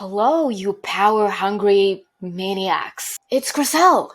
Hello, you power-hungry maniacs. It's Griselle.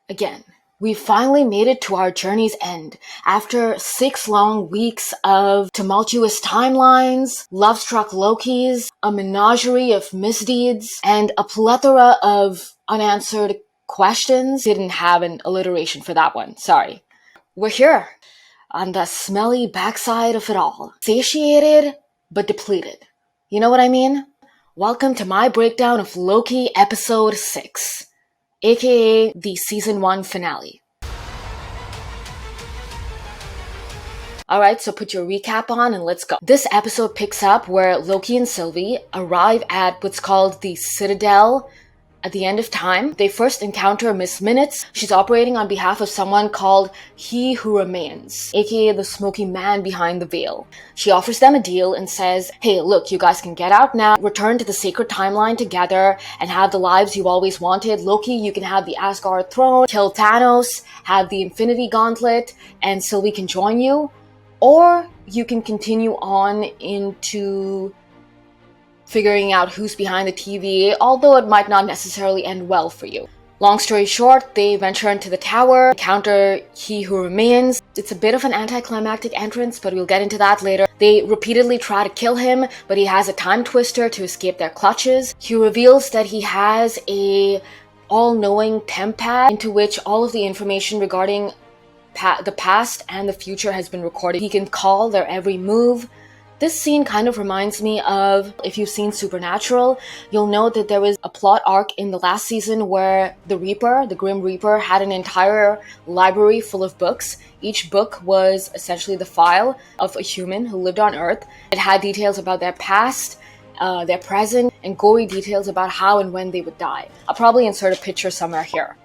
Again, we finally made it to our journey's end. After 6 long weeks of tumultuous timelines, love-struck Lokis, a menagerie of misdeeds, and a plethora of unanswered questions. Didn't have an alliteration for that one, sorry. We're here, on the smelly backside of it all. Satiated, but depleted. You know what I mean? Welcome to my breakdown of Loki episode 6, aka the season 1 finale. Alright, so put your recap on and let's go. This episode picks up where Loki and Sylvie arrive at what's called the Citadel at the end of time. They first encounter Miss Minutes. She's operating on behalf of someone called He Who Remains, aka the smoky man behind the veil. She offers them a deal and says, hey, look, you guys can get out now, return to the sacred timeline together, and have the lives you always wanted. Loki, you can have the Asgard throne, kill Thanos, have the Infinity Gauntlet, and Sylvie can join you. Or you can continue on into figuring out who's behind the TVA, although it might not necessarily end well for you. Long story short, they venture into the tower, encounter He Who Remains. It's a bit of an anticlimactic entrance, but we'll get into that later. They repeatedly try to kill him, but he has a time twister to escape their clutches. He reveals that he has a all-knowing temp pad into which all of the information regarding the past and the future has been recorded. He can call their every move. This scene kind of reminds me of, if you've seen Supernatural, you'll know that there was a plot arc in the last season where the Reaper, the Grim Reaper, had an entire library full of books. Each book was essentially the file of a human who lived on Earth. It had details about their past, their present, and gory details about how and when they would die. I'll probably insert a picture somewhere here.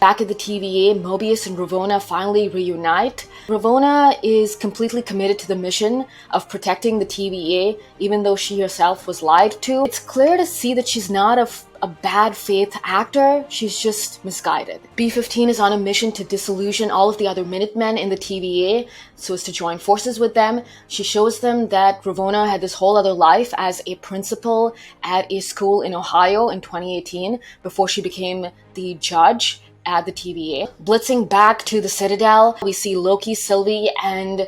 Back at the TVA, Mobius and Ravonna finally reunite. Ravonna is completely committed to the mission of protecting the TVA, even though she herself was lied to. It's clear to see that she's not a bad faith actor, she's just misguided. B-15 is on a mission to disillusion all of the other Minutemen in the TVA so as to join forces with them. She shows them that Ravonna had this whole other life as a principal at a school in Ohio in 2018 before she became the judge at the TVA. Blitzing back to the Citadel, we see Loki, Sylvie, and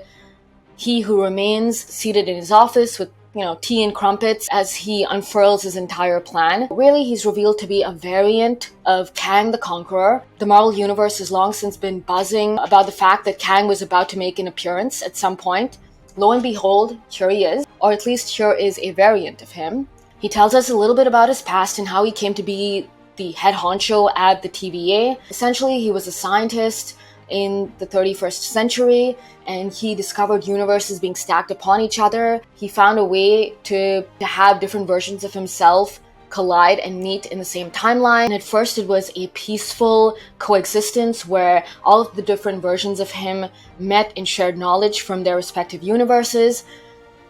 He Who Remains seated in his office with, tea and crumpets as he unfurls his entire plan. Really, he's revealed to be a variant of Kang the Conqueror. The Marvel Universe has long since been buzzing about the fact that Kang was about to make an appearance at some point. Lo and behold, here he is, or at least here is a variant of him. He tells us a little bit about his past and how he came to be the head honcho at the TVA. Essentially, he was a scientist in the 31st century, and he discovered universes being stacked upon each other. He found a way to have different versions of himself collide and meet in the same timeline. And at first, it was a peaceful coexistence where all of the different versions of him met and shared knowledge from their respective universes.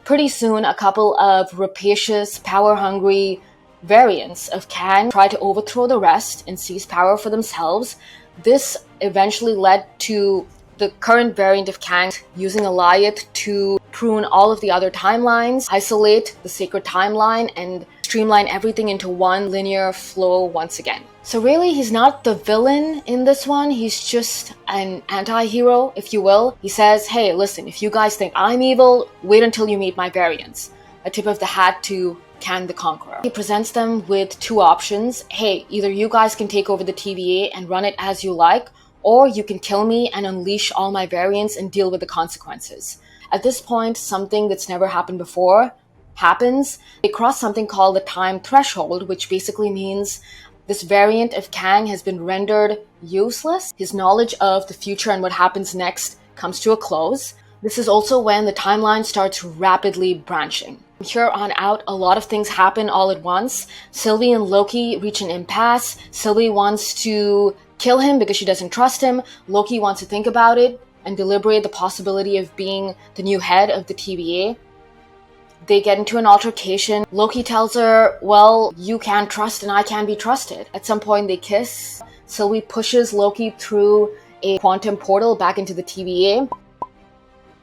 Pretty soon, a couple of rapacious, power-hungry variants of Kang try to overthrow the rest and seize power for themselves. This eventually led to the current variant of Kang using Alliot to prune all of the other timelines, isolate the sacred timeline, and streamline everything into one linear flow once again. So really, he's not the villain in this one, he's just an anti-hero, if you will. He says, hey, listen, if you guys think I'm evil, wait until you meet my variants. A tip of the hat to Kang the Conqueror. He presents them with two options. Hey, either you guys can take over the TVA and run it as you like, or you can kill me and unleash all my variants and deal with the consequences. At this point, something that's never happened before happens. They cross something called the time threshold, which basically means this variant of Kang has been rendered useless. His knowledge of the future and what happens next comes to a close. This is also when the timeline starts rapidly branching. From here on out, a lot of things happen all at once. Sylvie and Loki reach an impasse. Sylvie wants to kill him because she doesn't trust him. Loki wants to think about it and deliberate the possibility of being the new head of the TVA. They get into an altercation. Loki tells her, well, you can't trust and I can't be trusted. At some point they kiss. Sylvie pushes Loki through a quantum portal back into the TVA.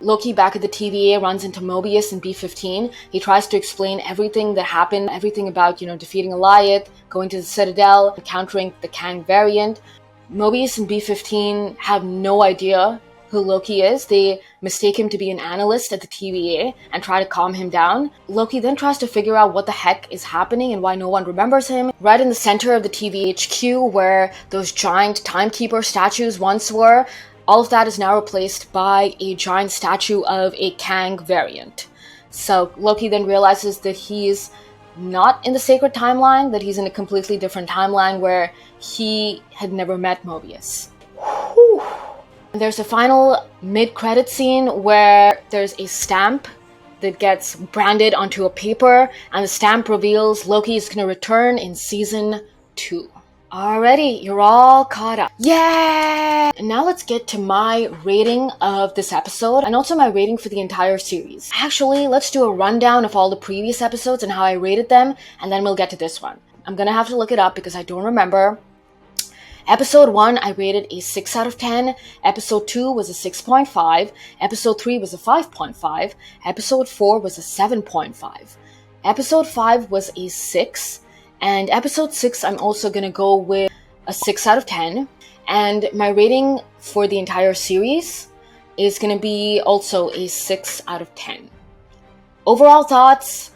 Loki back at the TVA runs into Mobius in B-15. He tries to explain everything that happened, everything about, defeating Goliath, going to the Citadel, encountering the Kang variant. Mobius and B-15 have no idea who Loki is. They mistake him to be an analyst at the TVA and try to calm him down. Loki then tries to figure out what the heck is happening and why no one remembers him. Right in the center of the TVA HQ, where those giant timekeeper statues once were, all of that is now replaced by a giant statue of a Kang variant. So Loki then realizes that he's not in the sacred timeline, that he's in a completely different timeline where he had never met Mobius. Whew. There's a final mid-credit scene where there's a stamp that gets branded onto a paper, and the stamp reveals Loki is going to return in season 2. Alrighty, you're all caught up. Yay! And now let's get to my rating of this episode and also my rating for the entire series. Actually, let's do a rundown of all the previous episodes and how I rated them, and then we'll get to this one. I'm gonna have to look it up because I don't remember. Episode 1, I rated a 6 out of 10. Episode 2 was a 6.5. Episode 3 was a 5.5. Episode 4 was a 7.5. Episode 5 was a 6. And episode 6, I'm also going to go with a 6 out of 10. And my rating for the entire series is going to be also a 6 out of 10. Overall thoughts,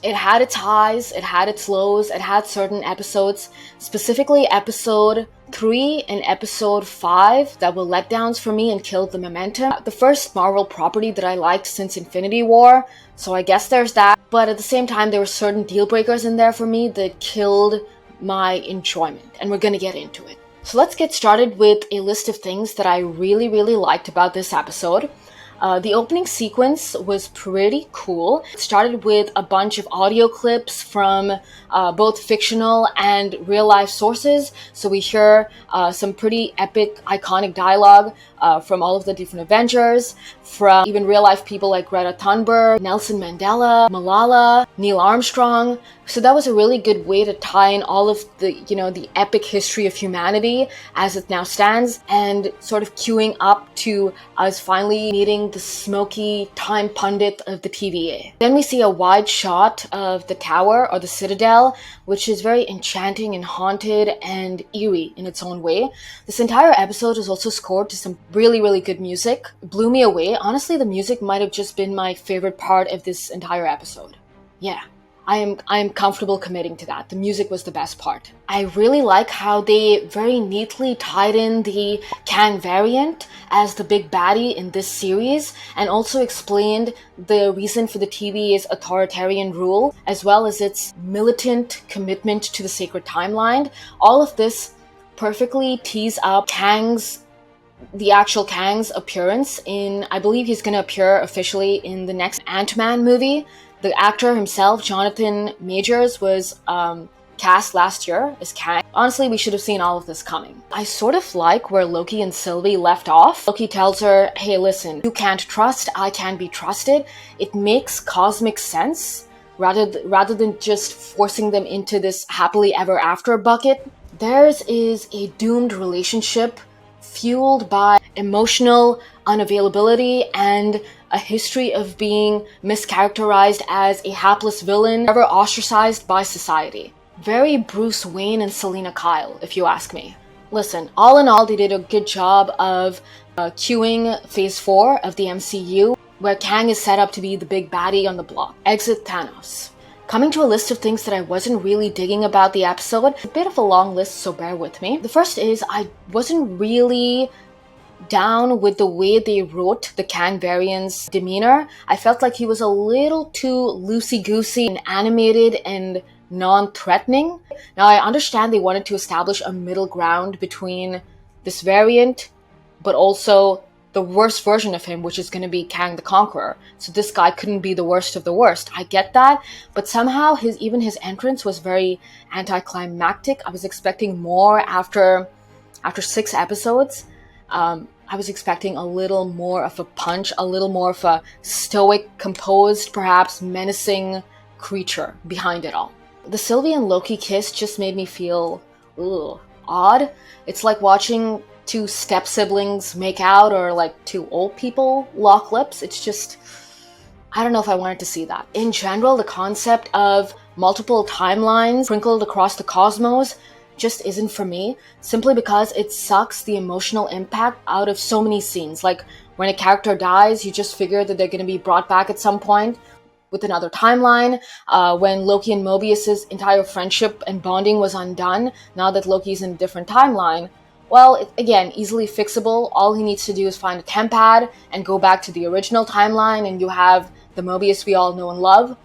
it had its highs, it had its lows, it had certain episodes, specifically episode 3 and episode 5 that were letdowns for me and killed the momentum. The first Marvel property that I liked since Infinity War, so I guess there's that. But at the same time, there were certain deal breakers in there for me that killed my enjoyment, and we're gonna get into it. So let's get started with a list of things that I really, really liked about this episode. The opening sequence was pretty cool. It started with a bunch of audio clips from both fictional and real-life sources. So we hear some pretty epic, iconic dialogue from all of the different Avengers, from even real-life people like Greta Thunberg, Nelson Mandela, Malala, Neil Armstrong. So that was a really good way to tie in all of the, the epic history of humanity as it now stands, and sort of queuing up to us finally meeting the smoky time pundit of the TVA. Then we see a wide shot of the tower or the Citadel, which is very enchanting and haunted and eerie in its own way. This entire episode is also scored to some really, really good music. It blew me away. Honestly, the music might have just been my favorite part of this entire episode. Yeah. I am comfortable committing to that. The music was the best part. I really like how they very neatly tied in the Kang variant as the big baddie in this series, and also explained the reason for the TVA's authoritarian rule, as well as its militant commitment to the sacred timeline. All of this perfectly tees up the actual Kang's appearance in, I believe he's going to appear officially in the next Ant-Man movie. The actor himself, Jonathan Majors, was cast last year as Kang. Honestly, we should have seen all of this coming. I sort of like where Loki and Sylvie left off. Loki tells her, hey, listen, you can't trust, I can be trusted. It makes cosmic sense rather than just forcing them into this happily ever after bucket. Theirs is a doomed relationship fueled by emotional unavailability and a history of being mischaracterized as a hapless villain, ever ostracized by society. Very Bruce Wayne and Selena Kyle, if you ask me. Listen, all in all, they did a good job of cueing Phase 4 of the MCU, where Kang is set up to be the big baddie on the block. Exit Thanos. Coming to a list of things that I wasn't really digging about the episode. A bit of a long list, so bear with me. The first is I wasn't really down with the way they wrote the Kang variant's demeanor. I felt like he was a little too loosey-goosey and animated and non-threatening. Now, I understand they wanted to establish a middle ground between this variant, but also the worst version of him, which is going to be Kang the Conqueror. So this guy couldn't be the worst of the worst. I get that, but somehow even his entrance was very anticlimactic. I was expecting more after 6 episodes. I was expecting a little more of a punch, a little more of a stoic, composed, perhaps menacing creature behind it all. The Sylvie and Loki kiss just made me feel odd. It's like watching two step siblings make out or like two old people lock lips. It's just, I don't know if I wanted to see that. In general, the concept of multiple timelines sprinkled across the cosmos just isn't for me, simply because it sucks the emotional impact out of so many scenes. Like when a character dies, you just figure that they're going to be brought back at some point with another timeline. When Loki and Mobius's entire friendship and bonding was undone, now that Loki's in a different timeline, well, again, easily fixable. All he needs to do is find a temp pad and go back to the original timeline, and you have the Mobius we all know and love.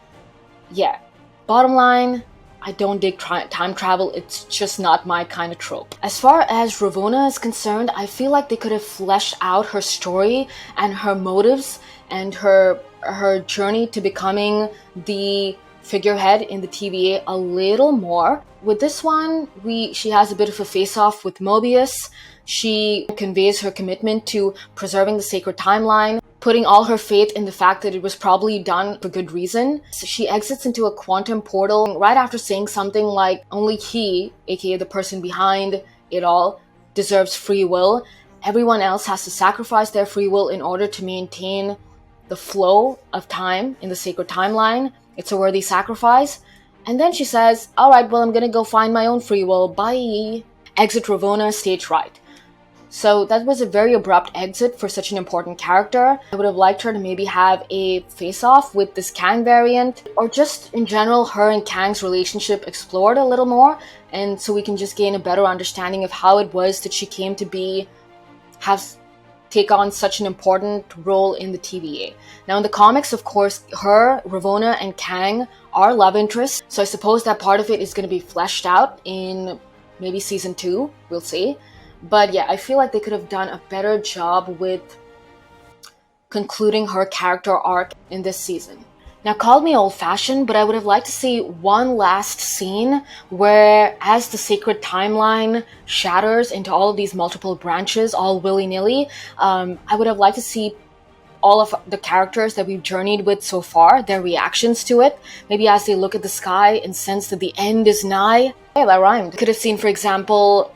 Yeah. Bottom line, I don't dig time travel. It's just not my kind of trope. As far as Ravonna is concerned, I feel like they could have fleshed out her story and her motives and her journey to becoming the figurehead in the TVA a little more. With this one, she has a bit of a face-off with Mobius. She conveys her commitment to preserving the sacred timeline, putting all her faith in the fact that it was probably done for good reason. So she exits into a quantum portal right after saying something like, only he, aka the person behind it all, deserves free will. Everyone else has to sacrifice their free will in order to maintain the flow of time in the sacred timeline. It's a worthy sacrifice. And then she says, alright, well, I'm gonna go find my own free will. Bye. Exit Ravonna stage right. So that was a very abrupt exit for such an important character. I would have liked her to maybe have a face-off with this Kang variant, or just in general her and Kang's relationship explored a little more, and so we can just gain a better understanding of how it was that she came to take on such an important role in the TVA. Now in the comics, of course, Ravonna and Kang are love interests, so I suppose that part of it is going to be fleshed out in maybe season 2, we'll see. But yeah, I feel like they could have done a better job with concluding her character arc in this season. Now, call me old-fashioned, but I would have liked to see one last scene where, as the sacred timeline shatters into all of these multiple branches, all willy-nilly, I would have liked to see all of the characters that we've journeyed with so far, their reactions to it. Maybe as they look at the sky and sense that the end is nigh. Hey, that rhymed. Could have seen, for example,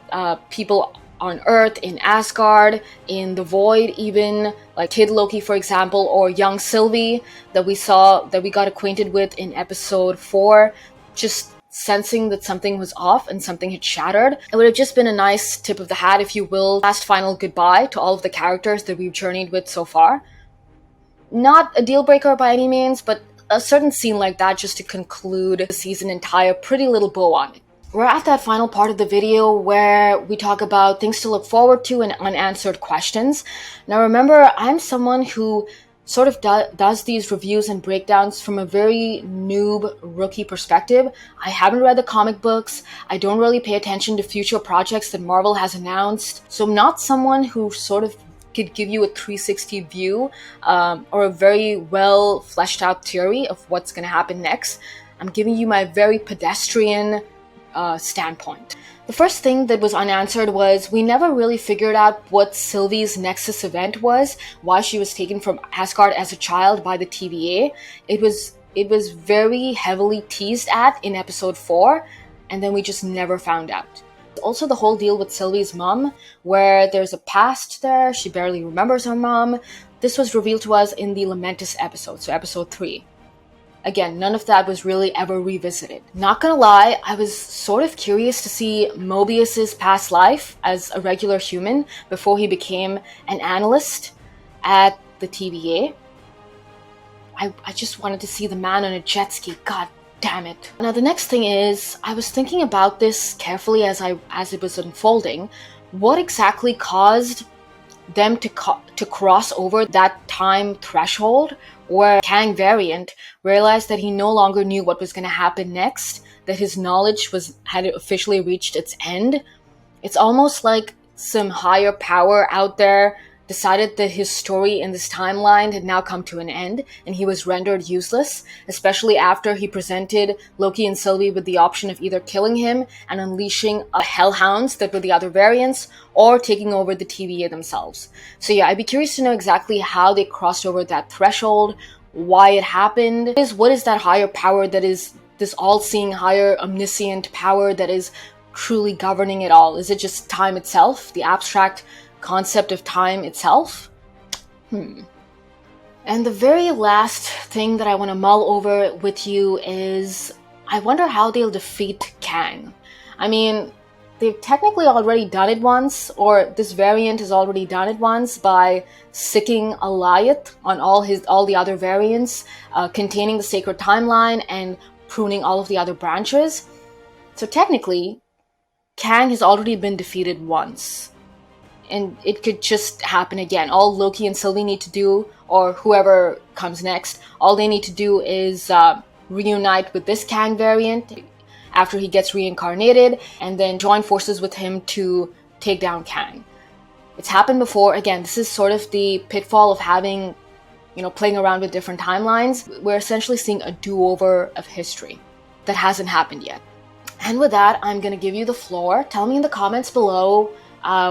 people on Earth, in Asgard, in the Void even, like Kid Loki, for example, or young Sylvie that we got acquainted with in episode 4, just sensing that something was off and something had shattered. It would have just been a nice tip of the hat, if you will, last final goodbye to all of the characters that we've journeyed with so far. Not a deal breaker by any means, but a certain scene like that just to conclude the season and tie a pretty little bow on it. We're at that final part of the video where we talk about things to look forward to and unanswered questions. Now remember, I'm someone who sort of does these reviews and breakdowns from a very noob, rookie perspective. I haven't read the comic books. I don't really pay attention to future projects that Marvel has announced. So I'm not someone who sort of could give you a 360 view or a very well fleshed out theory of what's going to happen next. I'm giving you my very pedestrian standpoint. The first thing that was unanswered was we never really figured out what Sylvie's Nexus event was, why she was taken from Asgard as a child by the TVA. It was very heavily teased at in episode 4, and then we just never found out. Also the whole deal with Sylvie's mom, where there's a past there, she barely remembers her mom. This was revealed to us in the Lamentis episode, so episode 3. Again, none of that was really ever revisited. Not gonna lie, I was sort of curious to see Mobius's past life as a regular human before he became an analyst at the TVA. I just wanted to see the man on a jet ski, god damn it. Now the next thing is, I was thinking about this carefully as it was unfolding. What exactly caused them to cross over that time threshold where Kang variant realized that he no longer knew what was going to happen next, that his knowledge had officially reached its end? It's almost like some higher power out there decided that his story in this timeline had now come to an end and he was rendered useless, especially after he presented Loki and Sylvie with the option of either killing him and unleashing hellhounds that were the other variants, or taking over the TVA themselves. So yeah, I'd be curious to know exactly how they crossed over that threshold, why it happened. What is that higher power that is this all-seeing, higher omniscient power that is truly governing it all? Is it just time itself, the abstract concept of time itself? And the very last thing that I want to mull over with you is, I wonder how they'll defeat Kang. I mean, they've technically already done it once, or this variant has already done it once by sicking Alioth on all the other variants, containing the sacred timeline and pruning all of the other branches. So technically, Kang has already been defeated once, and it could just happen again. All Loki and Sylvie need to do, or whoever comes next, all they need to do is reunite with this Kang variant after he gets reincarnated, and then join forces with him to take down Kang. It's happened before. Again, this is sort of the pitfall of having, playing around with different timelines. We're essentially seeing a do-over of history that hasn't happened yet. And with that, I'm gonna give you the floor. Tell me in the comments below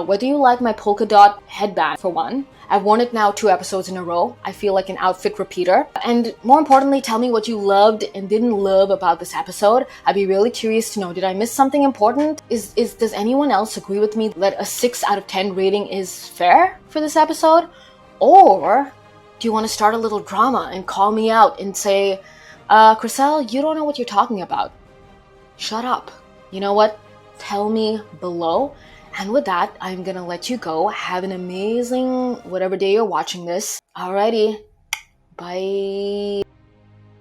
whether you like my polka dot headband, for one. I've worn it now 2 episodes in a row. I feel like an outfit repeater. And more importantly, tell me what you loved and didn't love about this episode. I'd be really curious to know, did I miss something important? Does anyone else agree with me that a 6 out of 10 rating is fair for this episode? Or do you want to start a little drama and call me out and say, Chriselle, you don't know what you're talking about. Shut up. You know what? Tell me below. And with that, I'm gonna let you go. Have an amazing whatever day you're watching this. Alrighty. Bye.